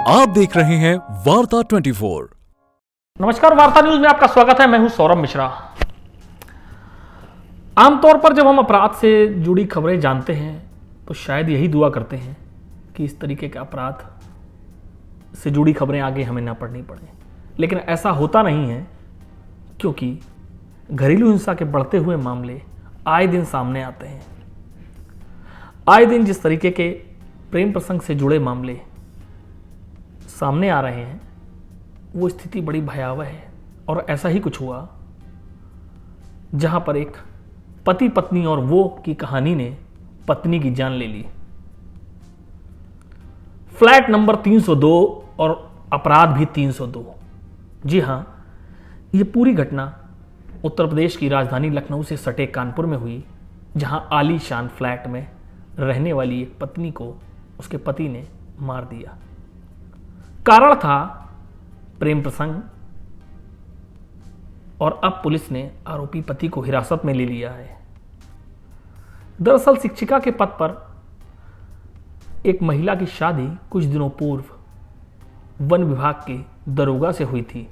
आप देख रहे हैं वार्ता 24। नमस्कार, वार्ता न्यूज में आपका स्वागत है। मैं हूं सौरभ मिश्रा। आमतौर पर जब हम अपराध से जुड़ी खबरें जानते हैं तो शायद यही दुआ करते हैं कि इस तरीके के अपराध से जुड़ी खबरें आगे हमें ना पढ़नी पड़े, लेकिन ऐसा होता नहीं है, क्योंकि घरेलू हिंसा के बढ़ते हुए मामले आए दिन सामने आते हैं। आए दिन जिस तरीके के प्रेम प्रसंग से जुड़े मामले सामने आ रहे हैं, वो स्थिति बड़ी भयावह है। और ऐसा ही कुछ हुआ जहां पर एक पति पत्नी और वो की कहानी ने पत्नी की जान ले ली। फ्लैट नंबर 302 और अपराध भी 302। जी हां, ये पूरी घटना उत्तर प्रदेश की राजधानी लखनऊ से सटे कानपुर में हुई, जहां आलीशान फ्लैट में रहने वाली एक पत्नी को उसके पति ने मार दिया। कारण था प्रेम प्रसंग, और अब पुलिस ने आरोपी पति को हिरासत में ले लिया है। दरअसल शिक्षिका के पद पर एक महिला की शादी कुछ दिनों पूर्व वन विभाग के दरोगा से हुई थी,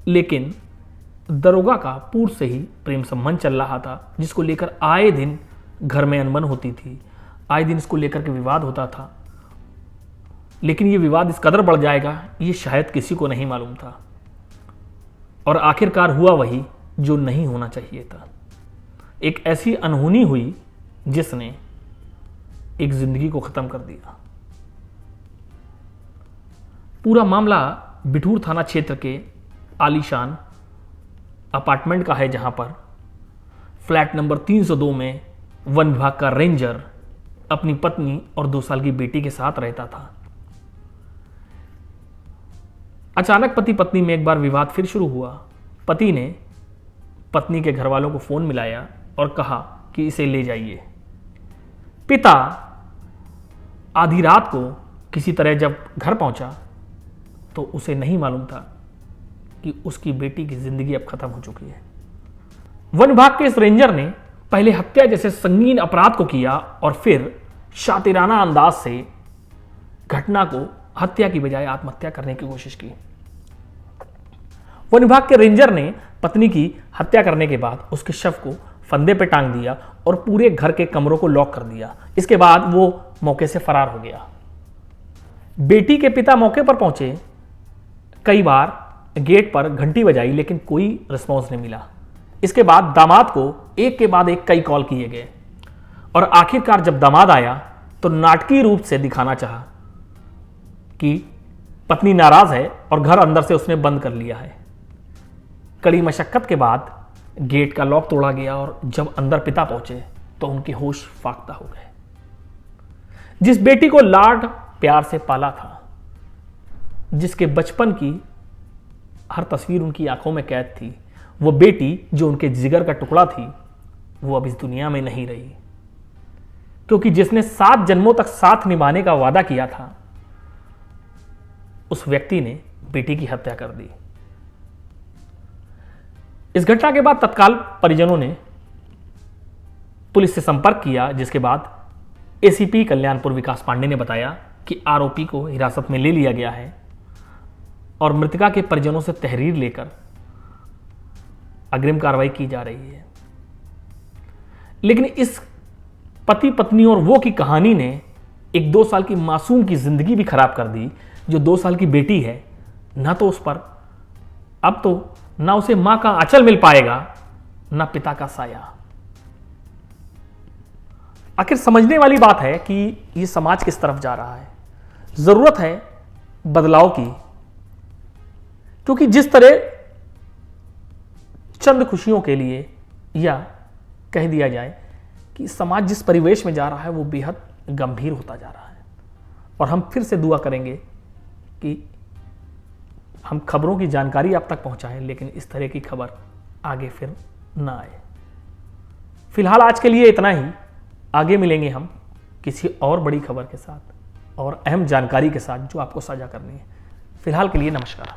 लेकिन दरोगा का पूर्व से ही प्रेम संबंध चल रहा था, जिसको लेकर आए दिन घर में अनबन होती थी, आए दिन इसको लेकर के विवाद होता था। लेकिन ये विवाद इस कदर बढ़ जाएगा, ये शायद किसी को नहीं मालूम था, और आखिरकार हुआ वही जो नहीं होना चाहिए था। एक ऐसी अनहोनी हुई जिसने एक जिंदगी को खत्म कर दिया। पूरा मामला बिठूर थाना क्षेत्र के आलीशान अपार्टमेंट का है, जहां पर फ्लैट नंबर 302 में वन विभाग का रेंजर अपनी पत्नी और 2 साल की बेटी के साथ रहता था। अचानक पति पत्नी में एक बार विवाद फिर शुरू हुआ। पति ने पत्नी के घर वालों को फोन मिलाया और कहा कि इसे ले जाइए। पिता आधी रात को किसी तरह जब घर पहुंचा तो उसे नहीं मालूम था कि उसकी बेटी की जिंदगी अब खत्म हो चुकी है। वन विभाग के इस रेंजर ने पहले हत्या जैसे संगीन अपराध को किया और फिर शातिराना अंदाज से घटना को हत्या की बजाय आत्महत्या करने की कोशिश की। वन विभाग के रेंजर ने पत्नी की हत्या करने के बाद उसके शव को फंदे पे टांग दिया और पूरे घर के कमरों को लॉक कर दिया। इसके बाद वो मौके से फरार हो गया। बेटी के पिता मौके पर पहुंचे, कई बार गेट पर घंटी बजाई, लेकिन कोई रिस्पॉन्स नहीं मिला। इसके बाद दामाद को एक के बाद एक कई कॉल किए गए, और आखिरकार जब दामाद आया तो नाटकीय रूप से दिखाना चाहा कि पत्नी नाराज है और घर अंदर से उसने बंद कर लिया है। कड़ी मशक्कत के बाद गेट का लॉक तोड़ा गया, और जब अंदर पिता पहुंचे तो उनके होश फाख्ता हो गए। जिस बेटी को लाड प्यार से पाला था, जिसके बचपन की हर तस्वीर उनकी आंखों में कैद थी, वो बेटी जो उनके जिगर का टुकड़ा थी, वो अब इस दुनिया में नहीं रही। क्योंकि जिसने 7 जन्मों तक साथ निभाने का वादा किया था, उस व्यक्ति ने बेटी की हत्या कर दी। इस घटना के बाद तत्काल परिजनों ने पुलिस से संपर्क किया, जिसके बाद एसीपी कल्याणपुर विकास पांडे ने बताया कि आरोपी को हिरासत में ले लिया गया है और मृतका के परिजनों से तहरीर लेकर अग्रिम कार्रवाई की जा रही है। लेकिन इस पति पत्नी और वो की कहानी ने एक 2 साल की मासूम की जिंदगी भी खराब कर दी। जो 2 साल की बेटी है, ना तो उस पर अब तो ना उसे मां का आंचल मिल पाएगा, ना पिता का साया। आखिर समझने वाली बात है कि यह समाज किस तरफ जा रहा है। जरूरत है बदलाव की, क्योंकि जिस तरह चंद खुशियों के लिए, या कह दिया जाए कि समाज जिस परिवेश में जा रहा है, वो बेहद गंभीर होता जा रहा है। और हम फिर से दुआ करेंगे कि हम खबरों की जानकारी आप तक पहुंचाएं, लेकिन इस तरह की खबर आगे फिर ना आए। फिलहाल आज के लिए इतना ही। आगे मिलेंगे हम किसी और बड़ी खबर के साथ और अहम जानकारी के साथ जो आपको साझा करनी है। फिलहाल के लिए नमस्कार।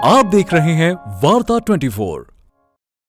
आप देख रहे हैं वार्ता 24।